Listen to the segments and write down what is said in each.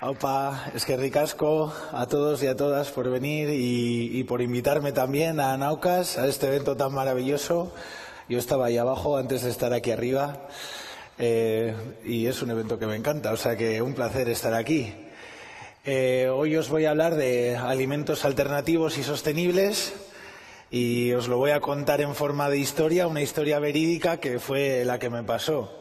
Aupa, es que ricasco a todos y a todas por venir y por invitarme también a Naucas, a este evento tan maravilloso. Yo estaba ahí abajo antes de estar aquí arriba y es un evento que me encanta, o sea que un placer estar aquí. Hoy os voy a hablar de alimentos alternativos y sostenibles y os lo voy a contar en forma de historia, una historia verídica que fue la que me pasó.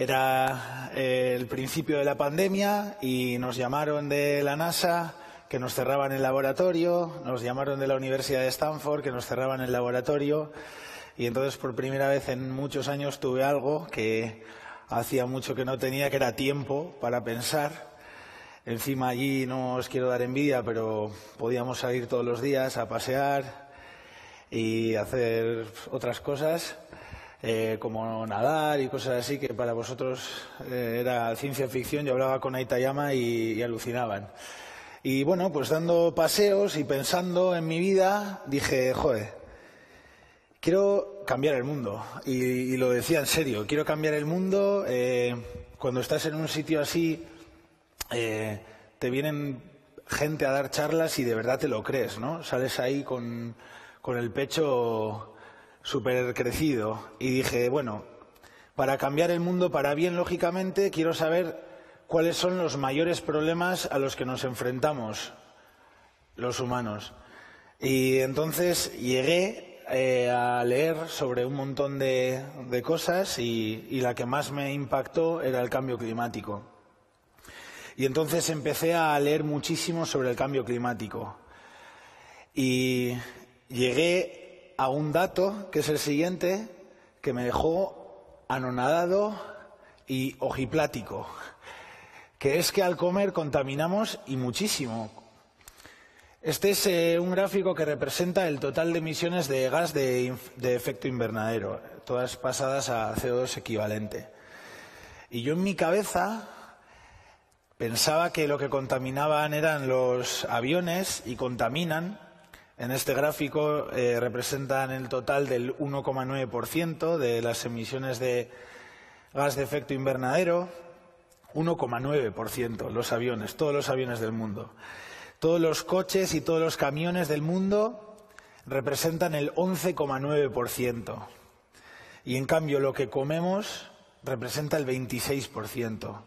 Era el principio de la pandemia y nos llamaron de la NASA que nos cerraban el laboratorio, nos llamaron de la Universidad de Stanford que nos cerraban el laboratorio y entonces por primera vez en muchos años tuve algo que hacía mucho que no tenía, que era tiempo para pensar. Encima allí no os quiero dar envidia, pero podíamos salir todos los días a pasear y hacer otras cosas. Como nadar y cosas así, que para vosotros era ciencia ficción. Yo hablaba con Aitayama y alucinaban. Y bueno, pues dando paseos y pensando en mi vida, dije, joder, quiero cambiar el mundo. Y lo decía en serio, quiero cambiar el mundo. Cuando estás en un sitio así, te vienen gente a dar charlas y de verdad te lo crees, ¿no? Sales ahí con el pecho súper crecido y dije, bueno, para cambiar el mundo para bien, lógicamente, quiero saber cuáles son los mayores problemas a los que nos enfrentamos los humanos. Y entonces llegué a leer sobre un montón de cosas y la que más me impactó era el cambio climático. Y entonces empecé a leer muchísimo sobre el cambio climático. Y llegué a un dato, que es el siguiente, que me dejó anonadado y ojiplático, que es que al comer contaminamos y muchísimo. Este es un gráfico que representa el total de emisiones de gas de efecto invernadero, todas pasadas a CO2 equivalente. Y yo en mi cabeza pensaba que lo que contaminaban eran los aviones y contaminan. En este gráfico representan el total del 1,9% de las emisiones de gas de efecto invernadero. 1,9% los aviones, todos los aviones del mundo. Todos los coches y todos los camiones del mundo representan el 11,9%. Y en cambio lo que comemos representa el 26%.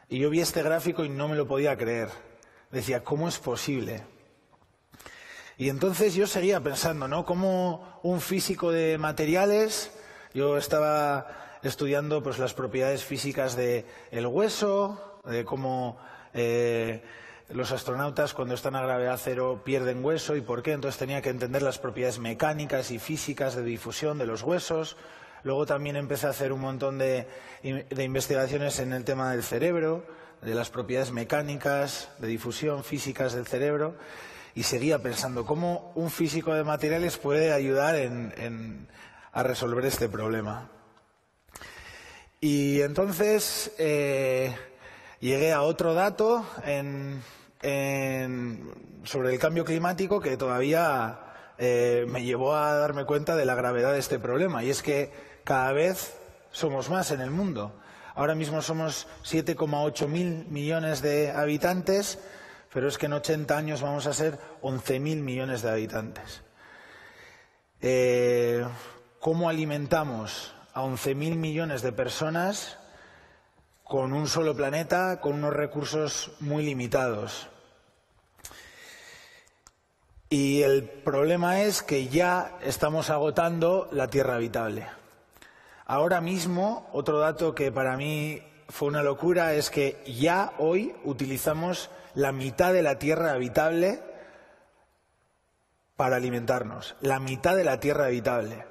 Y yo vi este gráfico y no me lo podía creer. Decía, ¿cómo es posible? Y entonces yo seguía pensando, ¿no? Como un físico de materiales, yo estaba estudiando pues las propiedades físicas del hueso, de cómo los astronautas cuando están a gravedad cero pierden hueso y por qué. Entonces tenía que entender las propiedades mecánicas y físicas de difusión de los huesos. Luego también empecé a hacer un montón de investigaciones en el tema del cerebro, de las propiedades mecánicas, de difusión, físicas del cerebro. Y seguía pensando cómo un físico de materiales puede ayudar a resolver este problema. Y entonces llegué a otro dato sobre el cambio climático que todavía me llevó a darme cuenta de la gravedad de este problema. Y es que cada vez somos más en el mundo. Ahora mismo somos 7,8 mil millones de habitantes, pero es que en 80 años vamos a ser 11.000 millones de habitantes. ¿Cómo alimentamos a 11.000 millones de personas con un solo planeta, con unos recursos muy limitados? Y el problema es que ya estamos agotando la tierra habitable. Ahora mismo, otro dato que para mí fue una locura es que ya hoy utilizamos la mitad de la tierra habitable para alimentarnos. La mitad de la tierra habitable.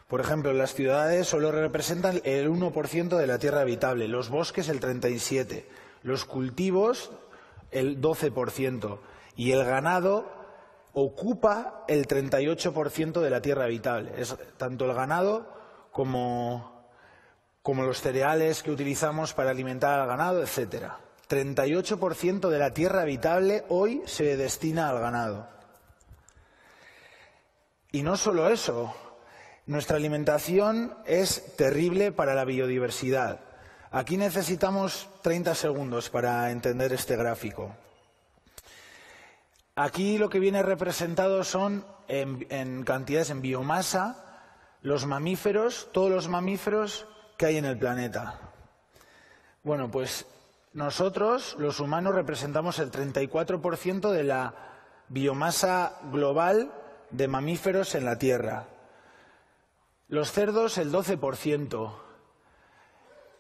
Por ejemplo, las ciudades solo representan el 1% de la tierra habitable, los bosques el 37%, los cultivos el 12% y el ganado ocupa el 38% de la tierra habitable. Es tanto el ganado como los cereales que utilizamos para alimentar al ganado, etcétera. 38% de la tierra habitable hoy se destina al ganado. Y no solo eso, nuestra alimentación es terrible para la biodiversidad. Aquí necesitamos 30 segundos para entender este gráfico. Aquí lo que viene representado son en cantidades, en biomasa, los mamíferos, todos los mamíferos que hay en el planeta. Bueno, pues nosotros, los humanos, representamos el 34% de la biomasa global de mamíferos en la Tierra. Los cerdos, el 12%.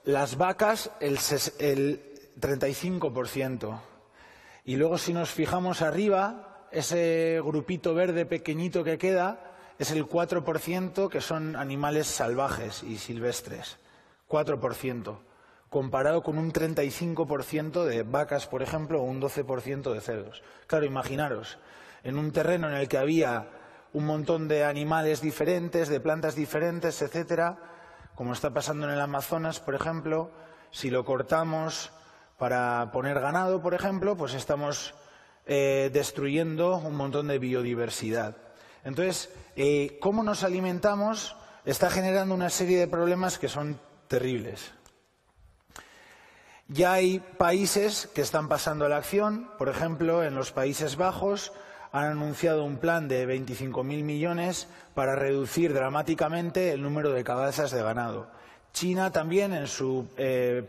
Las vacas, el 35%. Y luego, si nos fijamos arriba, ese grupito verde pequeñito que queda es el 4%, que son animales salvajes y silvestres. 4%. Comparado con un 35% de vacas, por ejemplo, o un 12% de cerdos. Claro, imaginaros, en un terreno en el que había un montón de animales diferentes, de plantas diferentes, etcétera, como está pasando en el Amazonas, por ejemplo, si lo cortamos para poner ganado, por ejemplo, pues estamos destruyendo un montón de biodiversidad. Entonces, cómo nos alimentamos está generando una serie de problemas que son terribles. Ya hay países que están pasando a la acción. Por ejemplo, en los Países Bajos han anunciado un plan de 25.000 millones para reducir dramáticamente el número de cabezas de ganado. China también, en su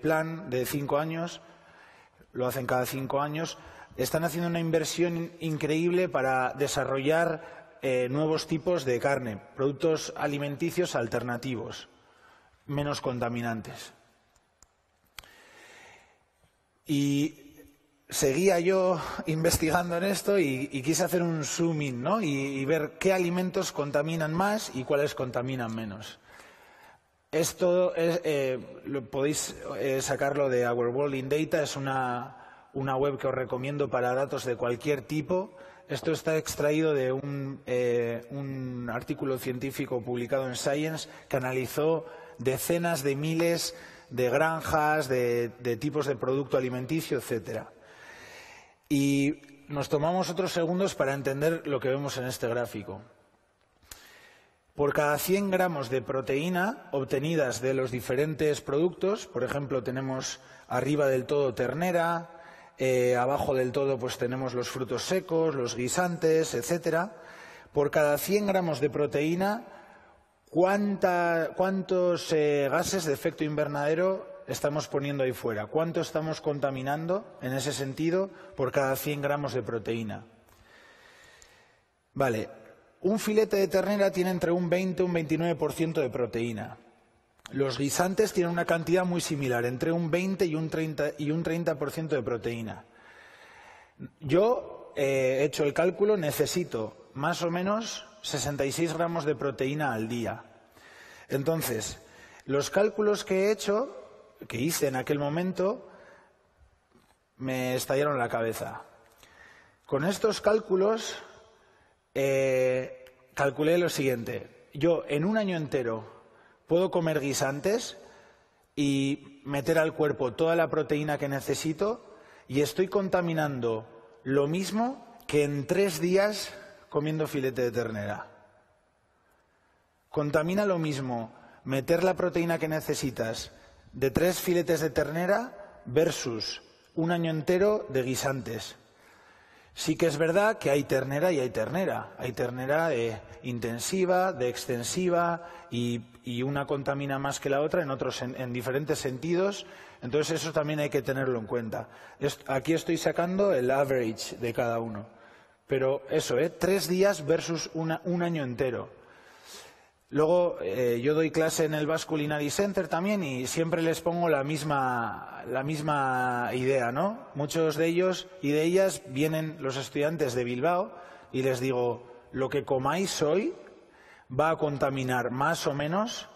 plan de 5 años, lo hacen cada 5 años, están haciendo una inversión increíble para desarrollar nuevos tipos de carne, productos alimenticios alternativos, menos contaminantes. Y seguía yo investigando en esto y quise hacer un zoom in, ¿no? y ver qué alimentos contaminan más y cuáles contaminan menos. Esto podéis sacarlo de Our World in Data, es una web que os recomiendo para datos de cualquier tipo. Esto está extraído de un artículo científico publicado en Science que analizó decenas de miles de granjas, de tipos de producto alimenticio, etcétera. Y nos tomamos otros segundos para entender lo que vemos en este gráfico. Por cada 100 gramos de proteína obtenidas de los diferentes productos, por ejemplo, tenemos arriba del todo ternera, abajo del todo pues tenemos los frutos secos, los guisantes, etcétera. Por cada 100 gramos de proteína, ¿cuántos gases de efecto invernadero estamos poniendo ahí fuera? ¿Cuánto estamos contaminando en ese sentido por cada 100 gramos de proteína? Vale, un filete de ternera tiene entre un 20 y un 29% de proteína. Los guisantes tienen una cantidad muy similar, entre un 20 y un 30% de proteína. Yo he hecho el cálculo, necesito más o menos 66 gramos de proteína al día. Entonces, los cálculos que hice en aquel momento, me estallaron la cabeza. Con estos cálculos calculé lo siguiente. Yo en un año entero puedo comer guisantes y meter al cuerpo toda la proteína que necesito y estoy contaminando lo mismo que en 3 días comiendo filete de ternera. Contamina lo mismo meter la proteína que necesitas de 3 filetes de ternera versus un año entero de guisantes. Sí que es verdad que hay ternera y hay ternera. Hay ternera intensiva, de extensiva y una contamina más que la otra en diferentes sentidos. Entonces eso también hay que tenerlo en cuenta. Aquí estoy sacando el average de cada uno. Pero eso, 3 días versus un año entero. Luego yo doy clase en el Basque Culinary Center también y siempre les pongo la misma idea, ¿no? Muchos de ellos y de ellas vienen los estudiantes de Bilbao y les digo, lo que comáis hoy va a contaminar más o menos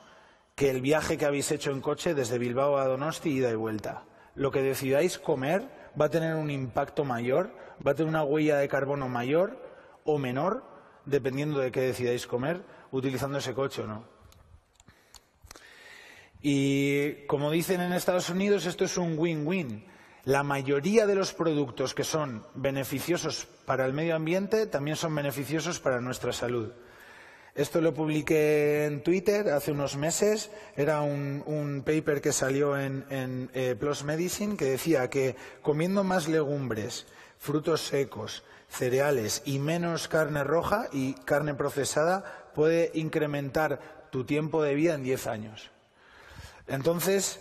que el viaje que habéis hecho en coche desde Bilbao a Donosti, ida y vuelta. Lo que decidáis comer va a tener un impacto mayor, va a tener una huella de carbono mayor o menor, dependiendo de qué decidáis comer, utilizando ese coche o no. Y como dicen en Estados Unidos, esto es un win-win. La mayoría de los productos que son beneficiosos para el medio ambiente también son beneficiosos para nuestra salud. Esto lo publiqué en Twitter hace unos meses. Era un paper que salió en PLOS Medicine que decía que comiendo más legumbres, frutos secos, cereales y menos carne roja y carne procesada puede incrementar tu tiempo de vida en 10 años. Entonces,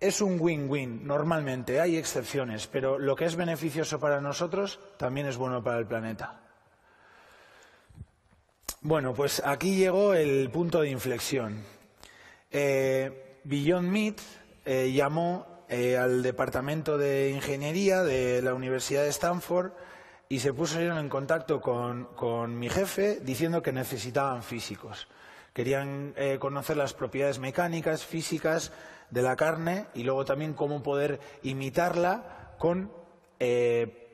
es un win-win. Normalmente hay excepciones, pero lo que es beneficioso para nosotros también es bueno para el planeta. Bueno, pues aquí llegó el punto de inflexión. Beyond Meat llamó al departamento de ingeniería de la Universidad de Stanford y se pusieron en contacto con mi jefe diciendo que necesitaban físicos. Querían conocer las propiedades mecánicas, físicas de la carne y luego también cómo poder imitarla con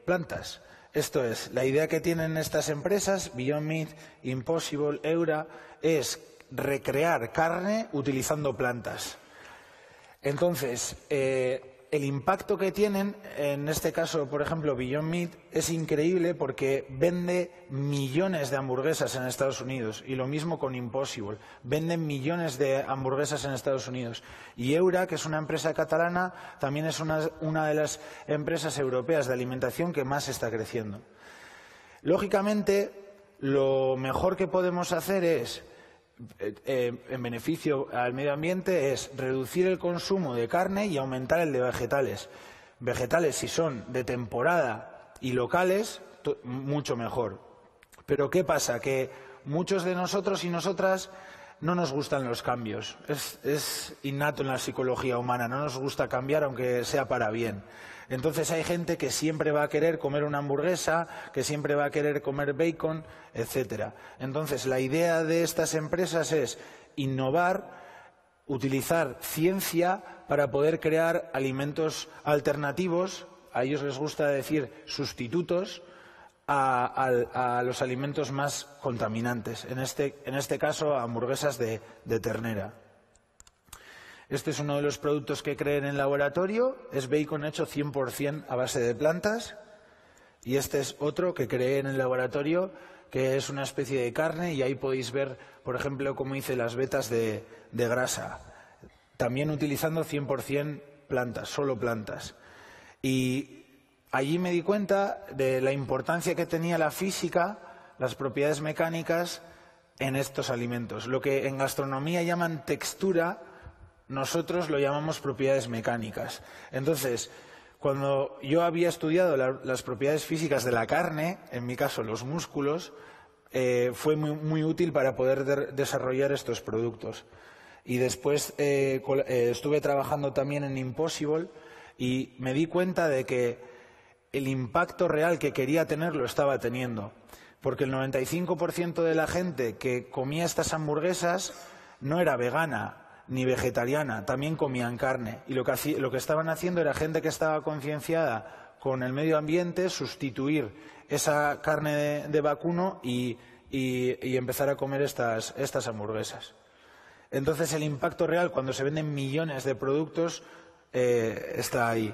plantas. Esto es, la idea que tienen estas empresas, Beyond Meat, Impossible, Eura, es recrear carne utilizando plantas. Entonces, el impacto que tienen, en este caso, por ejemplo, Beyond Meat, es increíble porque vende millones de hamburguesas en Estados Unidos. Y lo mismo con Impossible. Venden millones de hamburguesas en Estados Unidos. Y Eura, que es una empresa catalana, también es una de las empresas europeas de alimentación que más está creciendo. Lógicamente, lo mejor que podemos hacer es, en beneficio al medio ambiente, es reducir el consumo de carne y aumentar el de vegetales. Vegetales, si son de temporada y locales, mucho mejor. Pero ¿qué pasa? Que muchos de nosotros y nosotras no nos gustan los cambios. Es innato en la psicología humana, no nos gusta cambiar aunque sea para bien. Entonces hay gente que siempre va a querer comer una hamburguesa, que siempre va a querer comer bacon, etcétera. Entonces la idea de estas empresas es innovar, utilizar ciencia para poder crear alimentos alternativos, a ellos les gusta decir sustitutos, a los alimentos más contaminantes, en este caso a hamburguesas de ternera. Este es uno de los productos que creen en laboratorio, es bacon hecho 100% a base de plantas, y este es otro que creen en el laboratorio, que es una especie de carne, y ahí podéis ver, por ejemplo, cómo hice las vetas de grasa, también utilizando 100% plantas, solo plantas. Y allí me di cuenta de la importancia que tenía la física, las propiedades mecánicas en estos alimentos. Lo que en gastronomía llaman textura, nosotros lo llamamos propiedades mecánicas. Entonces, cuando yo había estudiado las propiedades físicas de la carne, en mi caso los músculos, fue muy útil para poder desarrollar estos productos. Y después estuve trabajando también en Impossible y me di cuenta de que el impacto real que quería tener lo estaba teniendo. Porque el 95% de la gente que comía estas hamburguesas no era vegana ni vegetariana, también comían carne. Y lo que estaban haciendo era gente que estaba concienciada con el medio ambiente, sustituir esa carne de vacuno y empezar a comer estas hamburguesas. Entonces el impacto real, cuando se venden millones de productos, está ahí.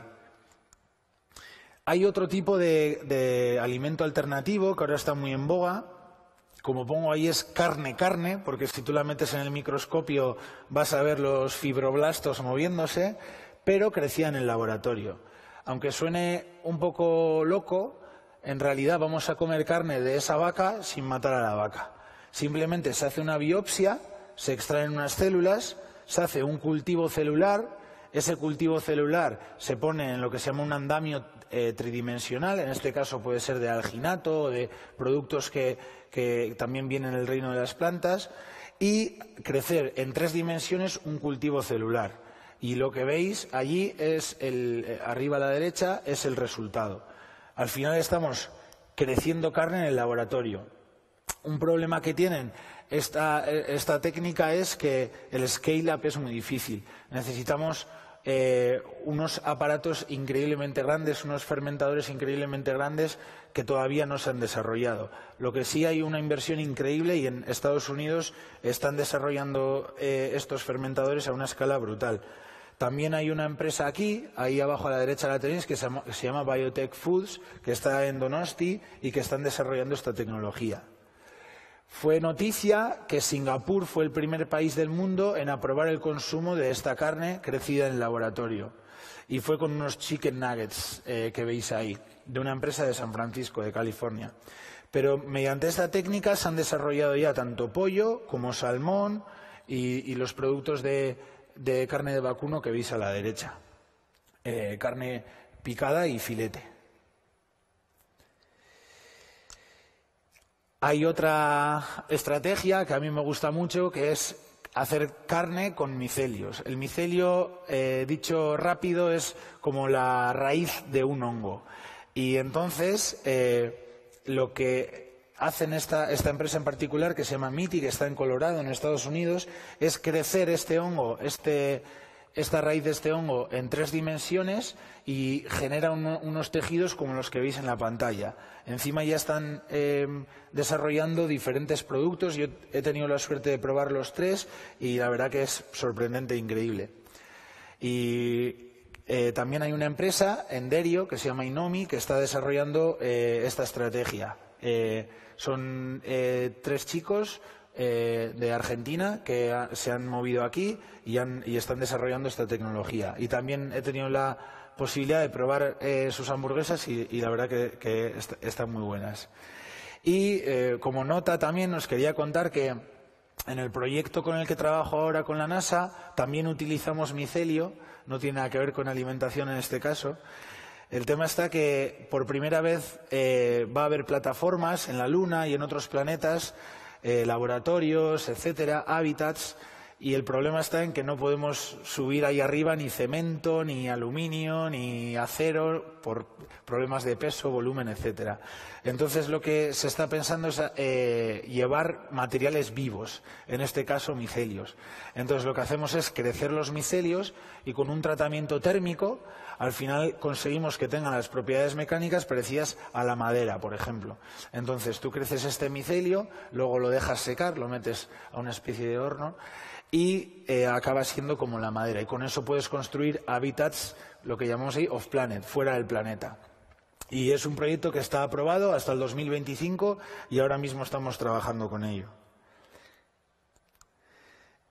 Hay otro tipo de alimento alternativo que ahora está muy en boga. Como pongo ahí es carne, porque si tú la metes en el microscopio vas a ver los fibroblastos moviéndose, pero crecía en el laboratorio. Aunque suene un poco loco, en realidad vamos a comer carne de esa vaca sin matar a la vaca. Simplemente se hace una biopsia, se extraen unas células, se hace un cultivo celular, ese cultivo celular se pone en lo que se llama un andamio tridimensional, en este caso puede ser de alginato o de productos que también vienen del reino de las plantas, y crecer en 3 dimensiones un cultivo celular. Y lo que veis allí es arriba a la derecha es el resultado. Al final estamos creciendo carne en el laboratorio. Un problema que tienen esta técnica es que el scale-up es muy difícil. Necesitamos unos aparatos increíblemente grandes, unos fermentadores increíblemente grandes que todavía no se han desarrollado. Lo que sí hay una inversión increíble y en Estados Unidos están desarrollando estos fermentadores a una escala brutal. También hay una empresa aquí, ahí abajo a la derecha la tenéis, que se llama Biotech Foods, que está en Donosti y que están desarrollando esta tecnología. Fue noticia que Singapur fue el primer país del mundo en aprobar el consumo de esta carne crecida en el laboratorio. Y fue con unos chicken nuggets que veis ahí, de una empresa de San Francisco, de California. Pero mediante esta técnica se han desarrollado ya tanto pollo como salmón y los productos de carne de vacuno que veis a la derecha. Carne picada y filete. Hay otra estrategia que a mí me gusta mucho, que es hacer carne con micelios. El micelio, dicho rápido, es como la raíz de un hongo. Y entonces, lo que hacen esta empresa en particular, que se llama MITI, que está en Colorado, en Estados Unidos, es crecer este hongo, esta raíz de este hongo en 3 dimensiones y genera unos tejidos como los que veis en la pantalla. Encima ya están desarrollando diferentes productos. Yo he tenido la suerte de probar los 3 y la verdad que es sorprendente e increíble. Y también hay una empresa en Derio que se llama Inomi que está desarrollando esta estrategia. Son 3 chicos de Argentina que se han movido aquí y están desarrollando esta tecnología. Y también he tenido la posibilidad de probar sus hamburguesas y la verdad que están muy buenas. Y como nota también os quería contar que en el proyecto con el que trabajo ahora con la NASA también utilizamos micelio, no tiene nada que ver con alimentación en este caso. El tema está que por primera vez va a haber plataformas en la Luna y en otros planetas, laboratorios, etcétera, hábitats, y el problema está en que no podemos subir ahí arriba ni cemento, ni aluminio, ni acero por problemas de peso, volumen, etcétera. Entonces lo que se está pensando es llevar materiales vivos, en este caso micelios. Entonces lo que hacemos es crecer los micelios y con un tratamiento térmico al final conseguimos que tengan las propiedades mecánicas parecidas a la madera, por ejemplo. Entonces tú creces este micelio, luego lo dejas secar, lo metes a una especie de horno y acaba siendo como la madera. Y con eso puedes construir hábitats, lo que llamamos ahí off-planet, fuera del planeta. Y es un proyecto que está aprobado hasta el 2025 y ahora mismo estamos trabajando con ello.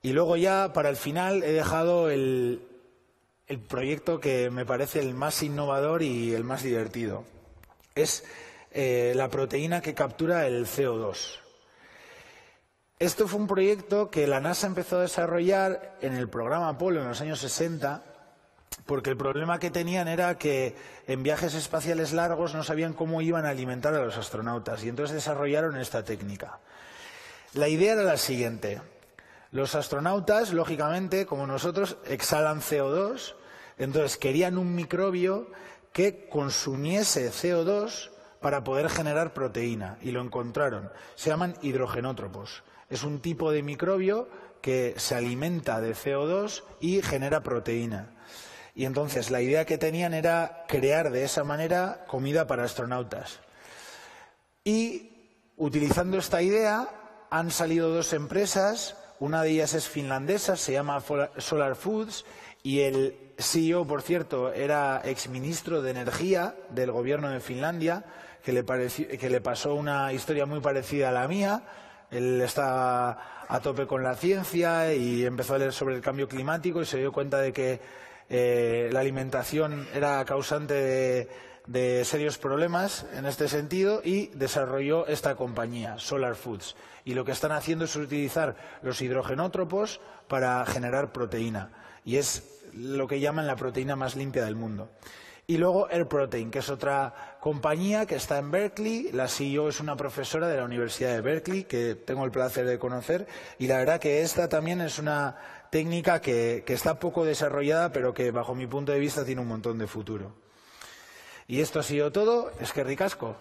Y luego ya, para el final, he dejado el proyecto que me parece el más innovador y el más divertido. Es la proteína que captura el CO2. Esto fue un proyecto que la NASA empezó a desarrollar en el programa Apolo en los años 60, porque el problema que tenían era que en viajes espaciales largos no sabían cómo iban a alimentar a los astronautas y entonces desarrollaron esta técnica. La idea era la siguiente. Los astronautas, lógicamente, como nosotros, exhalan CO2, entonces querían un microbio que consumiese CO2 para poder generar proteína y lo encontraron. Se llaman hidrogenótropos. Es un tipo de microbio que se alimenta de CO2 y genera proteína. Y entonces la idea que tenían era crear de esa manera comida para astronautas. Y utilizando esta idea han salido 2 empresas, una de ellas es finlandesa, se llama Solar Foods, y el CEO, por cierto, era exministro de Energía del gobierno de Finlandia, que le pasó una historia muy parecida a la mía. Él está a tope con la ciencia y empezó a leer sobre el cambio climático y se dio cuenta de que la alimentación era causante de serios problemas en este sentido y desarrolló esta compañía, Solar Foods. Y lo que están haciendo es utilizar los hidrogenótropos para generar proteína. Y es lo que llaman la proteína más limpia del mundo. Y luego Air Protein, que es otra compañía que está en Berkeley. La CEO es una profesora de la Universidad de Berkeley, que tengo el placer de conocer. Y la verdad que esta también es una técnica que está poco desarrollada, pero que bajo mi punto de vista tiene un montón de futuro. Y esto ha sido todo. Eskerrik asko.